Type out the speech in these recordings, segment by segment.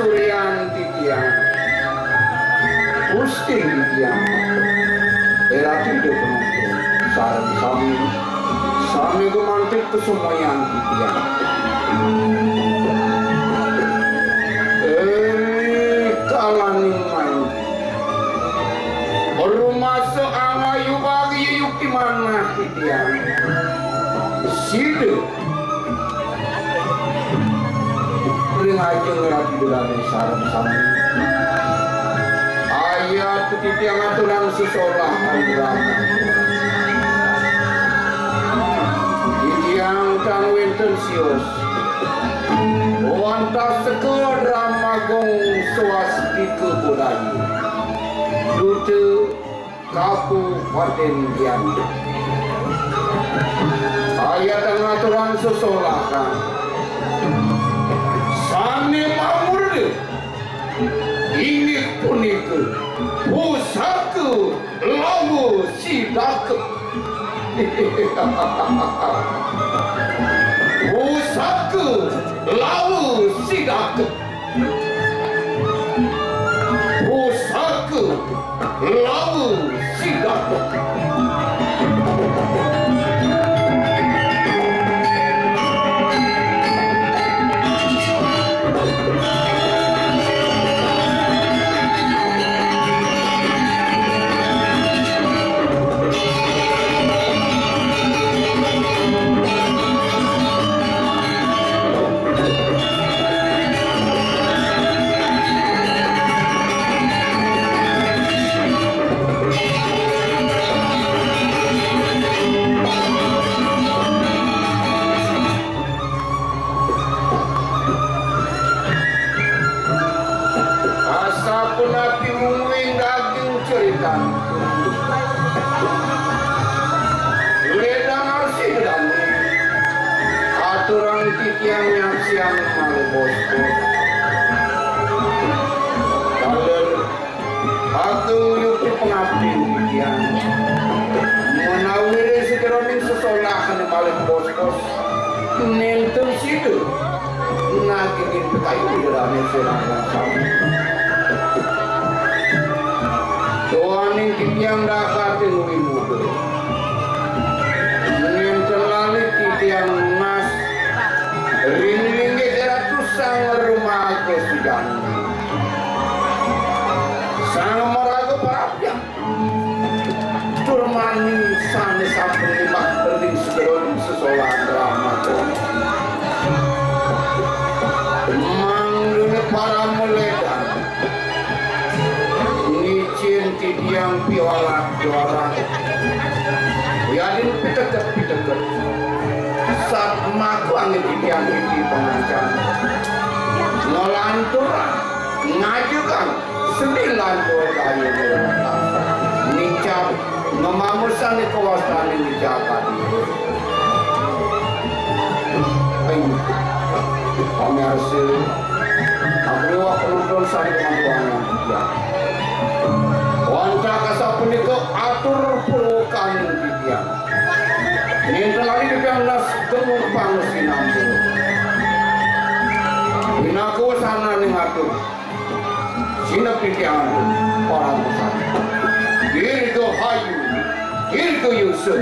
suryan titiang Gusti titiang era tidak penonton sarang sami gumantik kesumayan titiang kalaning main rumah seangayu bagi yuk di mana titiang sidu ajeng rapi dilane sarap sami ayat titiang aturan sesolah alurama titiang kang wenten sios wantas seke ramagong swastika budayu dute kabupaten Gianyar ayat ang aturan sesolah kan sami mamurde ini punika pusaka lagu sidak pusaka lagu sidak pusaka lagu sidak yang siang malu bosku kalian aku yuki pengabdi yang menawiri sekeroning sesolahan malu bosku nentu situ nakikin pekayu di dalamnya serangkan sama doaning yang dakatin wimudu nentu lalit yang mas ring-ring ratusan rumah kesudahan sang meraga parapnya turmani sana sampai lima berding segeron sesolah drama manggil para meledak ngicin tidiang piala yadin piteket saat maku angin tidiang di pengancam ngelanturan ngajukan 9 kayu nincap memamusan di kawasan ini Jakarta kami hasil aku wakil sari kemampuannya wanca kasapun itu atur pulukan dia ini terlari di dalam gemumpang sinambu inaku sana nih atur sinap pikiran orang besar dirgo hayu dirgo yusuf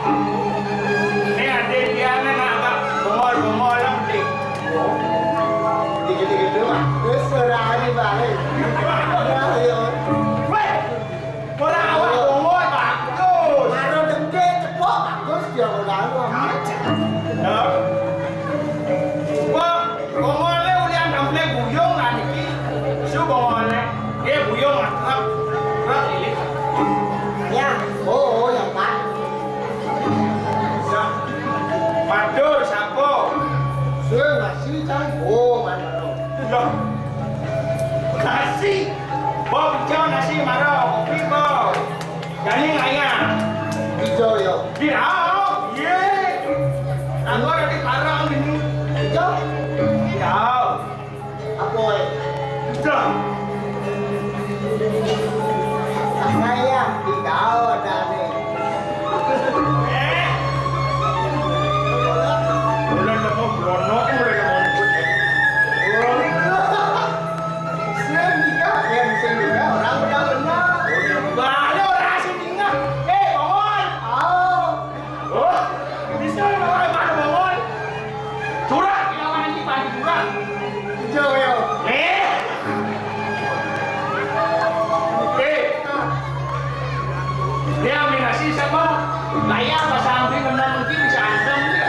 Ini adik dia nih agak bengol-bengol lah dik. Dikit-dikit doang. Terus serah balik. Weh, orang awak bengol bagus. Baru dengke cepok bagus dia orang lu. Wah, bengolnya ulian kampleng buyung lah niki. Su bengolnya, dia buyung lah. Lilit. Ya, oh yang Pak. Madur sapo. Sudah masih kan? Oh mana? Loh. Nasi. Bob hijau nasi marau, kopi bob. Jadi ngayang. Hijau yo. Hijau. Ye. Aku ada di parang ini. Hijau? Hijau. Apa ya? Hijau. Saya hijau ada nih. Bulan nemu blonok, mulai nemu putih. Sen juga, ya sen juga orang udah benar. Ada orang sini nggak? Bangun. Oh, bisa orang mana bangun? Curang, lawan ini pagi curang. Hijau yo. Dia ambil nasi sama layar bahasa Inggris benar mungkin bisa antam dia.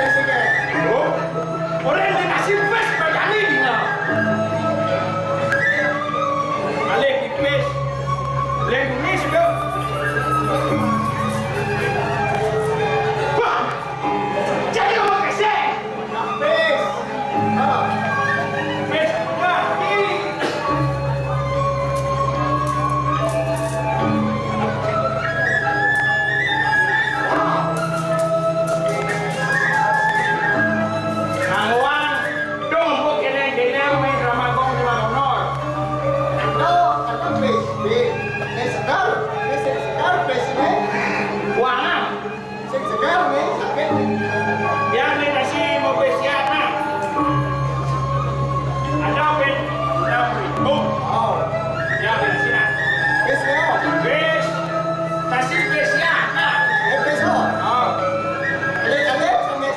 Oh, orang yang nasi pes bacaan ini nggak? Alik di pes, lek tulis dong. Wah, jadi kamu keseh? Habis. Pes, wah ini. Nangwang, dong buat kena main drama kong di Manonor. Atau PSB. Segar PSB. Buangan, Segar nih sakit. yang ni nasi mau besian nak. Ada pen, book, Oh, ya nasi nak. PSB. Bes, nasi besian nak. PSB. Oh, Kali-kali sama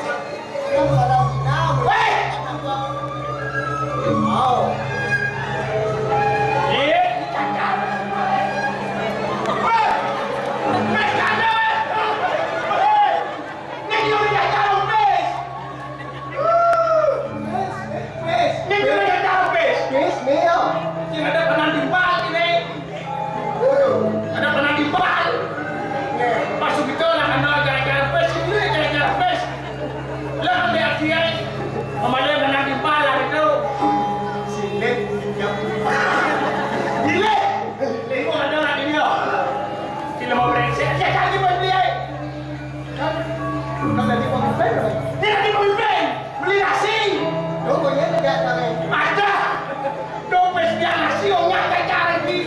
yang pada Cina. Weh! Oh. ye, cacat. Weh, bes cacat. Weh, ni dia ni cacat bes. Ni dia ni cacat bes. Ni ada penang timbal ini. Ada penang timbal. Masuk kita lah kena gara-gara pes ini, gara-gara pes. Lah ambil dia. Kemarin kena timbal lah itu. Gile. Tengok ada nak dia. Sila mau brengsek. Saya kaki buat dia. Dia nanti pemimpin. Beli nasi. Ada. Dompet dia nasi. Orang yang cara ini.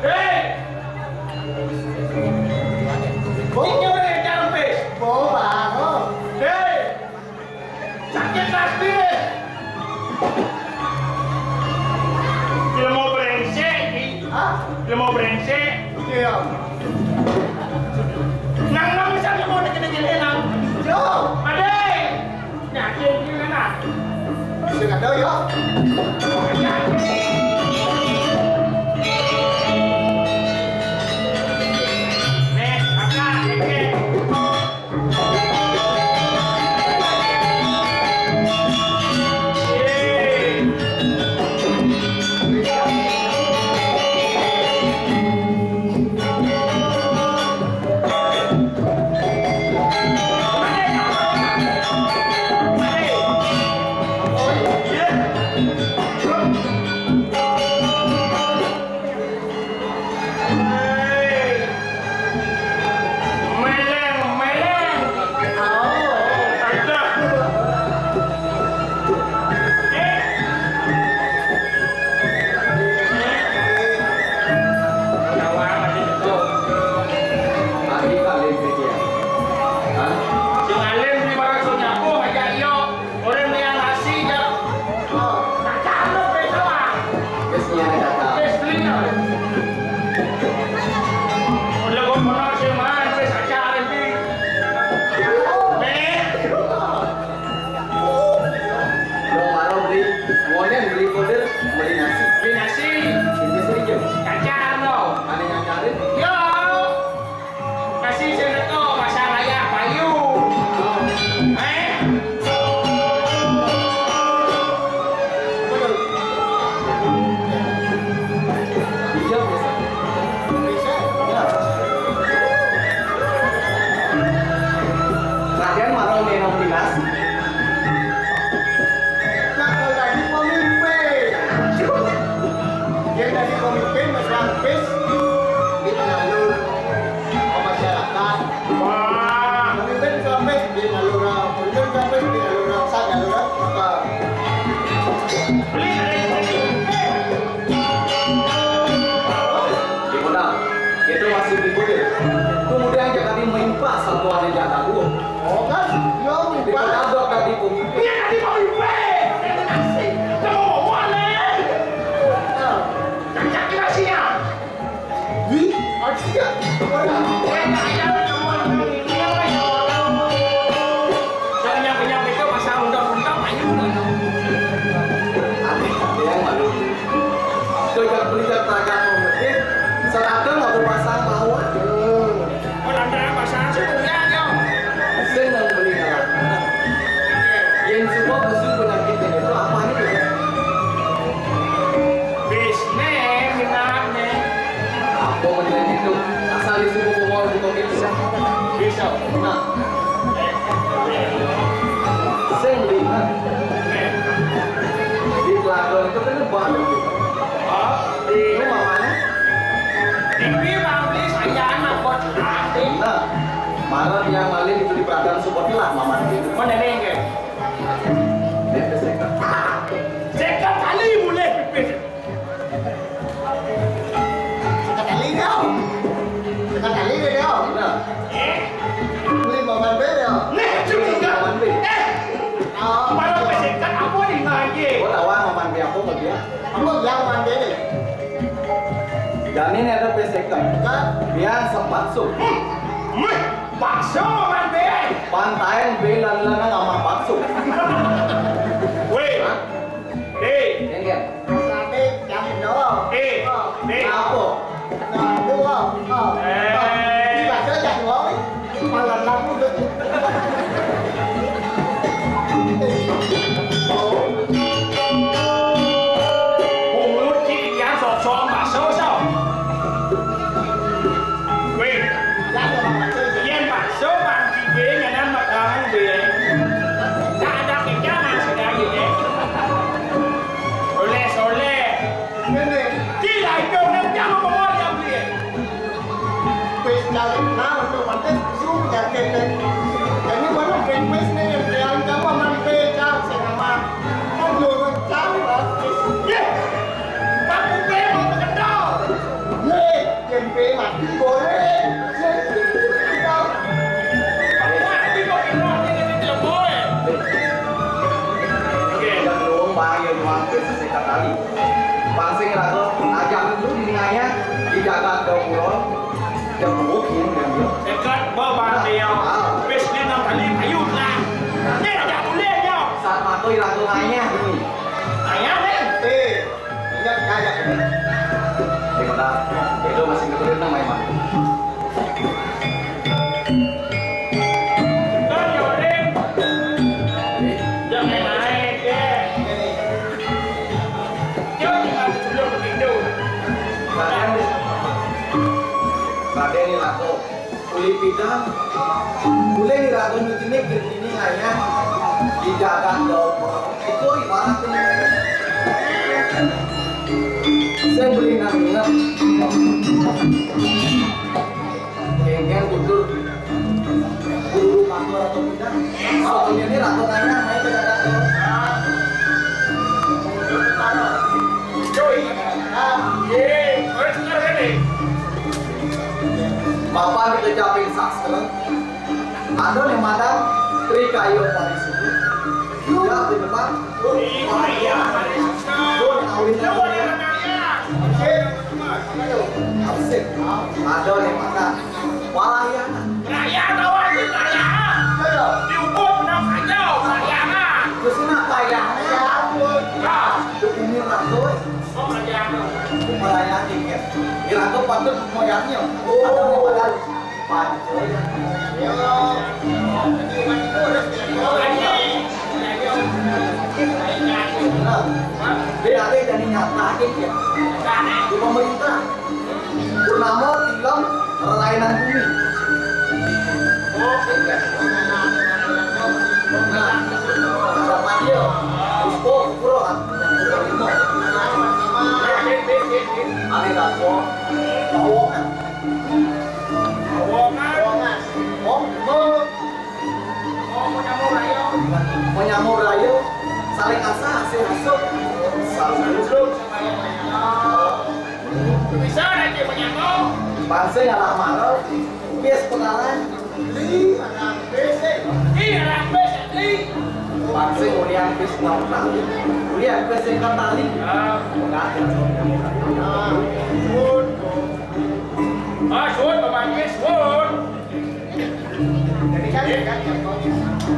Hei. Ini orang yang cara pes. Hei. Sakit nasi. Sila mau brengsek. Sila mau brengsek. Nang misalnya mau deket-deket enak. Ada. Nyakin juga nak. Đừng ở đâu vậy? tadi mimpa satu hari jaga gua. Oh kan, yo Di lupa. pedadok tadi pemimpin. Dia tadi mau mimpi. Ini nasi. Kamu mau mana? Cak nasinya. Wih, artinya. Aneh, ada yang malu. Sejak beliau teragat pemimpin, sedangkan aku pasang bahwa sen yang beli kalah. Yang semua besar penyakit itu apa itu? Apa menilai itu? Asal disuruh pemawar di komisi. Nah, sen lihat di pelakon itu kan banyak. Itu mamanya. Nah, malah yang malin itu di pelakon support lah mamanya itu. Dia sekat. Sekali kau. Sekali dia. Nah, Beli makan beda. Oh, gua tahu maman dia aku mau dia. aku yang mandi nih. Dan ini ada PSK. Kan, Biar sempat sup. Bakso mandi. Pantain belan-belan sama bakso. Weh. Deh. Enggak. sate yang doang. Apa? Nah, dua. Ini bakso yang doang. Malah laku tuh. Mulut chị ăn sọt sọt mà sâu sao? Quên, Yang doang bakso. yên mà sâu bạn chị về nhà ăn mà không về. Đã cái cá mà sẽ đã gì đấy. Sole. Ini Chị lại kêu nó cá mà mua làm gì? pes jalan nah untuk mantan zoom jaket dan ini mana pes ni yang kamu mampu kau senama kan dulu kau lah Yeah. Bạn cũng về mà mà cần đâu. ye yang pe mati boleh kau Bạn quá đi có cái nó như cái tiểu bố ấy. Yang doang bahaya doang sesekat tali. Pansing rago ajak dulu di tengahnya dijaga ke pulau. Yang mungkin yang dia. Để cắt bơ bàn đèo. Fish đi nằm phải lên phải dùng ra. Đây là chả muốn lên nhau. Saat matoi rago nganya ini. Ayah lên. ingat kaya Tengok dah. Itu masih keturunan nama Iman. Lên rồi lên. Giờ ngày này kìa. Chứ thì mà chủ lực của mình đâu. Raden ini rago. Uli pidang. Boleh ni rago nyuci ni begini hanya dijaga ke itu ibaratnya. Saya beli namanya. Kengken kudur. Guru kantor atau tidak? Soalnya ini rago kayaknya main jaga ke. Rồi. Yeah. Rồi chúng ta lên đi. Bapak dikejapin sastra. Ada yang madam Tri Kayu Parisudu. Juga di depan. Đi mày à. Don Awin Đâu có đi làm gì à? Absen. Ada yang madam Walayana. Raya tao ăn chứ raya. Điều bột nó phải nhau raya mà. Terus ini apa ya? À. Ini rantoi. Không raya đâu. Melayani ya. Kira tuh patut moyangnya. Ada yang madam Pancoy. Nah, BAD jadi nyatain ya. Di pemerintah. Purnama film Relainan Bumi. Nah, harapan dia. Uspo, Puro, Limo. Aneh dapur. Bawongan. Menyamur rayu, saling asa, hasil hasut, saling rusuk. Bisa aja menyangkau. Bangsa yang lama lo, bias pengalan, Masih ulian pis nong tali. Ulian pis yang tali. Enggak ada. Good. Shoot, pemain shoot. Jadi kan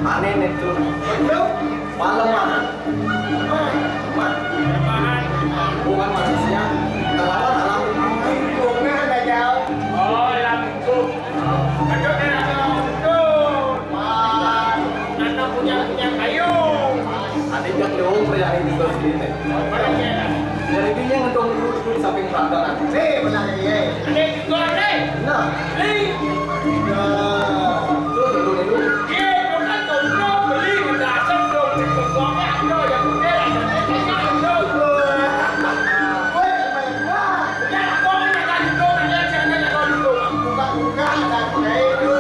Aneh itu. belum. Malam mana? Bukan manusia. Terlawan alam. Lingkungan ada jauh. Oh, langsung. Aduh, Nana punya kayu. Ada yang jauh pria ini terus ini. Dari dia ngedong dulu samping belakang. Nih benar ya. Ini juga nih. Nah, Nih. tuh dulu. Dia bukan goblok beli dasar dong. Pokoknya ada yang udah ada yang dong. Woi, baiklah. Ya, aku kan dong, ada yang dong. Buka ada itu.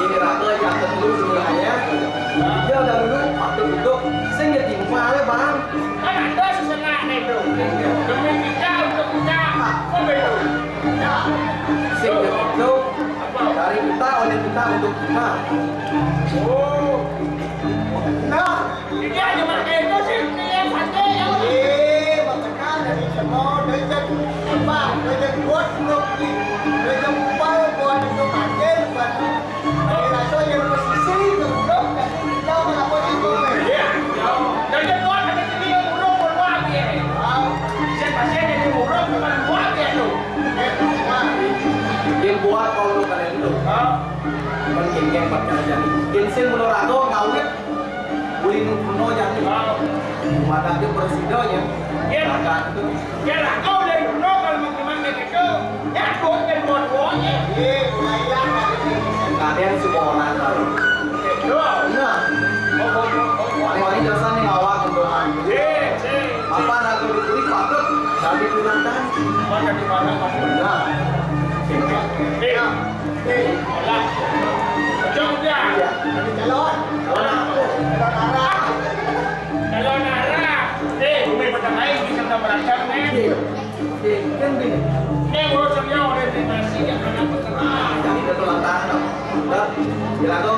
Ini rata yang kedua sebenarnya. Dia udah dulu waktu duduk. Saya nggak timpa ya bang. Kan ada sesengat nih dong. Demi kita untuk kita. Kok begitu? Saya nggak duduk. Dari kita oleh kita untuk kita. Oh, Nah, ini aja pakai itu sih. Ini yang pakai yang makanya dari semua dari apa, dari buat nuki, dari upaya buat itu kajen buat dari rasa yang posisi itu dong, jadi kita melakukan itu. iya. Jadi buat ada ini yang urung berwak ya. Saya pasti jadi urung bukan buat ya tuh. Dia buat kalau kalian itu. Mungkin yang pakai jadi. Kinsin menurut aku ngawit. Uli nuno jadi. Mata dia presidonya. Agak itu. Ya lah kau dari dulu kalau mau kemana gitu. Ya buat dan buat-buatnya. Kalian semua orang tahu. Doa. Nah, wali-wali jasa nih ngawak untuk apa aku diberi patut dan digunakan. Mana di mana kamu? Nah, Lah. Jom dia. Calon, Kalau nara, bumi petang lain bisa kita merancang nih. kan begini. Ini urusan yang orang di nasi yang akan bergerak. Jadi itu tulang tangan. Udah, bilang tuh